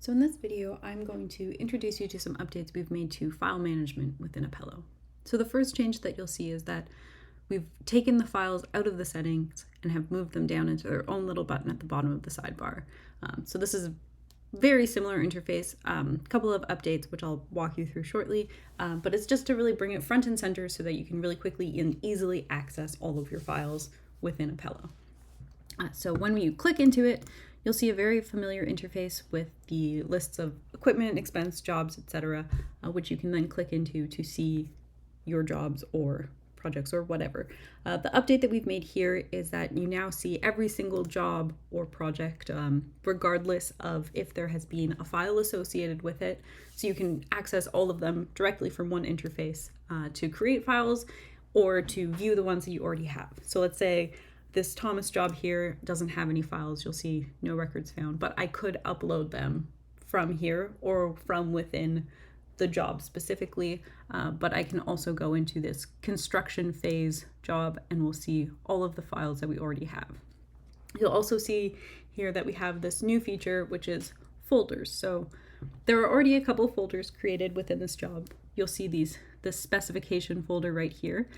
So in this video, I'm going to introduce you to some updates we've made to file management within Appello. So the first change that you'll see is that we've taken the files out of the settings and have moved them down into their own little button at the bottom of the sidebar. So this is a very similar interface, couple of updates which I'll walk you through shortly, but it's just to really bring it front and center so that you can really quickly and easily access all of your files within Appello. So when you click into it, you'll see a very familiar interface with the lists of equipment, expense, jobs, etc., which you can then click into to see your jobs or projects or whatever. The update that we've made here is that you now see every single job or project, regardless of if there has been a file associated with it. So you can access all of them directly from one interface to create files or to view the ones that you already have. So let's say this Thomas job here doesn't have any files. You'll see no records found, but I could upload them from here or from within the job specifically. But I can also go into this construction phase job and we'll see all of the files that we already have. You'll also see here that we have this new feature, which is folders. So there are already a couple folders created within this job. You'll see this specification folder right here.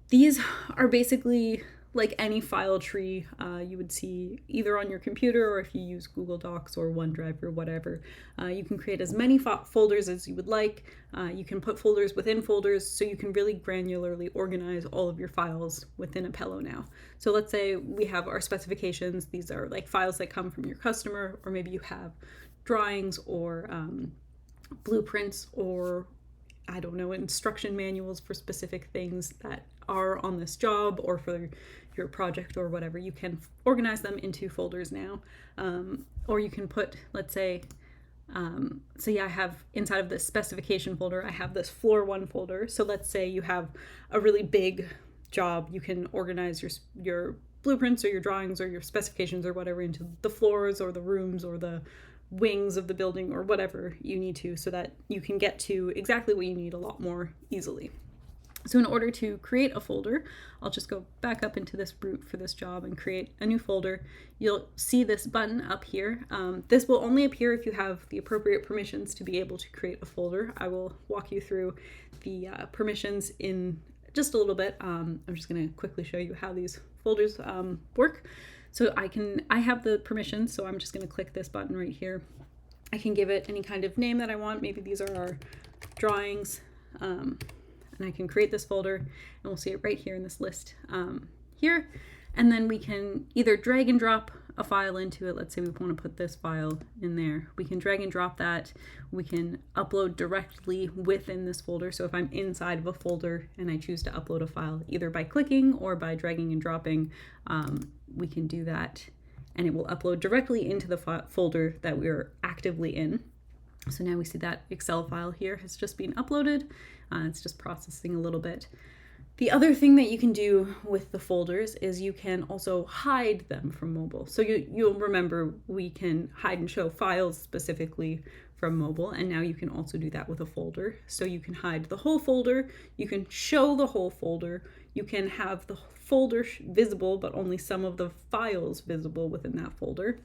These are basically like any file tree you would see either on your computer or if you use Google Docs or OneDrive or whatever. You can create as many folders as you would like. You can put folders within folders, so you can really granularly organize all of your files within Appello now. So let's say we have our specifications. These are like files that come from your customer, or maybe you have drawings or blueprints or I don't know, instruction manuals for specific things that are on this job or for your project or whatever. You can organize them into folders now. Or you can put, let's say, I have inside of this specification folder, I have this floor one folder. So let's say you have a really big job. You can organize your blueprints or your drawings or your specifications or whatever into the floors or the rooms or the wings of the building or whatever you need to, so that you can get to exactly what you need a lot more easily. So in order to create a folder, I'll just go back up into this root for this job and create a new folder. You'll see this button up here. This will only appear if you have the appropriate permissions to be able to create a folder. I will walk you through the permissions in just a little bit. I'm just going to quickly show you how these folders work. So I have the permissions, so I'm just going to click this button right here. I can give it any kind of name that I want. Maybe these are our drawings, and I can create this folder, and we'll see it right here in this list here. And then we can either drag and drop a file into it. Let's say we want to put this file in there. We can drag and drop that. We can upload directly within this folder. So if I'm inside of a folder and I choose to upload a file, either by clicking or by dragging and dropping, we can do that and it will upload directly into the folder that we're actively in. So now we see that Excel file here has just been uploaded. It's just processing a little bit. The other thing that you can do with the folders is you can also hide them from mobile. So you'll remember we can hide and show files specifically from mobile, and now you can also do that with a folder. So you can hide the whole folder, you can show the whole folder, you can have the folder visible but only some of the files visible within that folder.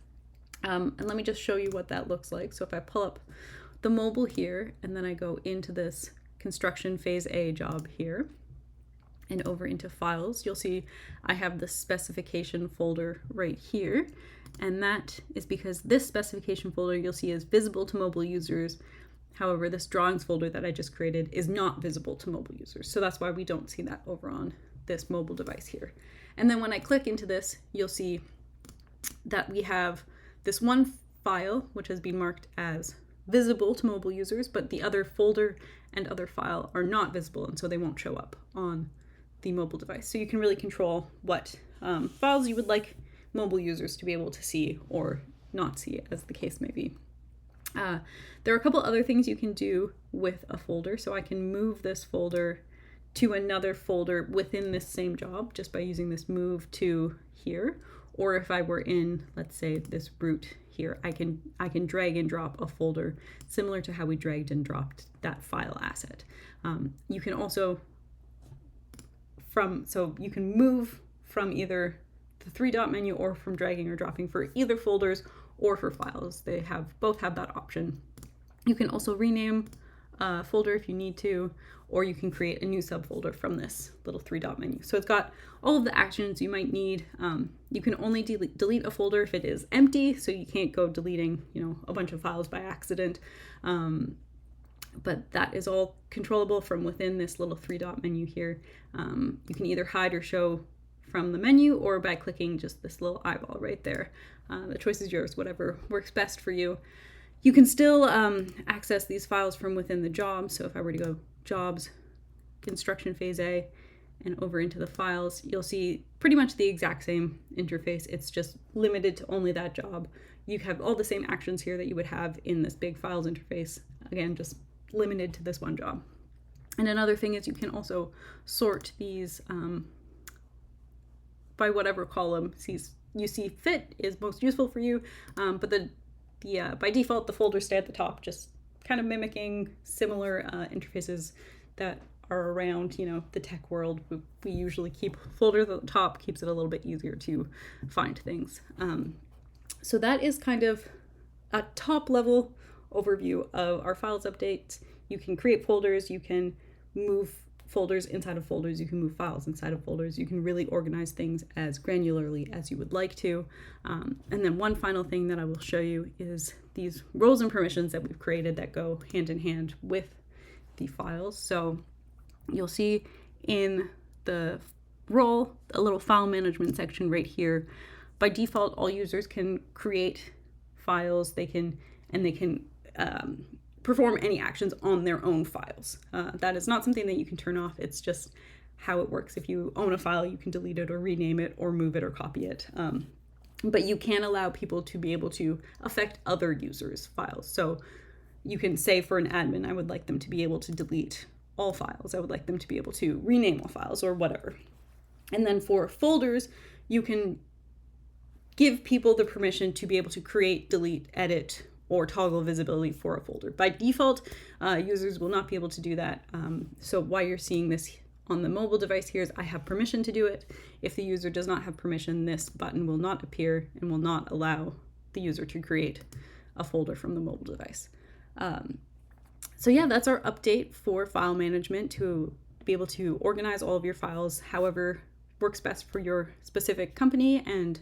And let me just show you what that looks like. So if I pull up the mobile here and then I go into this construction phase A job here, and over into files, you'll see I have the specification folder right here. And that is because this specification folder you'll see is visible to mobile users. However, this drawings folder that I just created is not visible to mobile users. So that's why we don't see that over on this mobile device here. And then when I click into this, you'll see that we have this one file, which has been marked as visible to mobile users, but the other folder and other file are not visible, and so they won't show up on the mobile device. So you can really control what files you would like mobile users to be able to see or not see, as the case may be. There are a couple other things you can do with a folder. So I can move this folder to another folder within this same job just by using this move to here. Or if I were in, let's say, this root here, I can drag and drop a folder similar to how we dragged and dropped that file asset. You can also so you can move from either the three-dot menu or from dragging or dropping for either folders or for files. They both have that option. You can also rename a folder if you need to, or you can create a new subfolder from this little three-dot menu. So it's got all of the actions you might need. You can only delete a folder if it is empty, so you can't go deleting, a bunch of files by accident. But that is all controllable from within this little three-dot menu here. You can either hide or show from the menu or by clicking just this little eyeball right there. The choice is yours, whatever works best for you. You can still access these files from within the job. So if I were to go Jobs, Construction Phase A, and over into the files, you'll see pretty much the exact same interface. It's just limited to only that job. You have all the same actions here that you would have in this big files interface. Again, just limited to this one job. And another thing is you can also sort these by whatever column you see fit is most useful for you. But by default, the folders stay at the top, just kind of mimicking similar interfaces that are around, the tech world. We usually keep folders at the top, keeps it a little bit easier to find things. So that is kind of a top level overview of our files update. You can create folders, you can move folders inside of folders, you can move files inside of folders, you can really organize things as granularly as you would like to. And then one final thing that I will show you is these roles and permissions that we've created that go hand in hand with the files. So you'll see in the role, a little file management section right here. By default, all users can create files, they can perform any actions on their own files. That is not something that you can turn off. It's just how it works. If you own a file, you can delete it or rename it or move it or copy it. But you can allow people to be able to affect other users' files. So you can say for an admin, I would like them to be able to delete all files. I would like them to be able to rename all files or whatever. And then for folders, you can give people the permission to be able to create, delete, edit, or toggle visibility for a folder. By default, users will not be able to do that. So why you're seeing this on the mobile device here is I have permission to do it. If the user does not have permission, this button will not appear and will not allow the user to create a folder from the mobile device. So yeah, that's our update for file management, to be able to organize all of your files however works best for your specific company and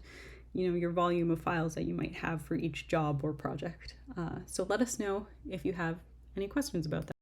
your volume of files that you might have for each job or project. So let us know if you have any questions about that.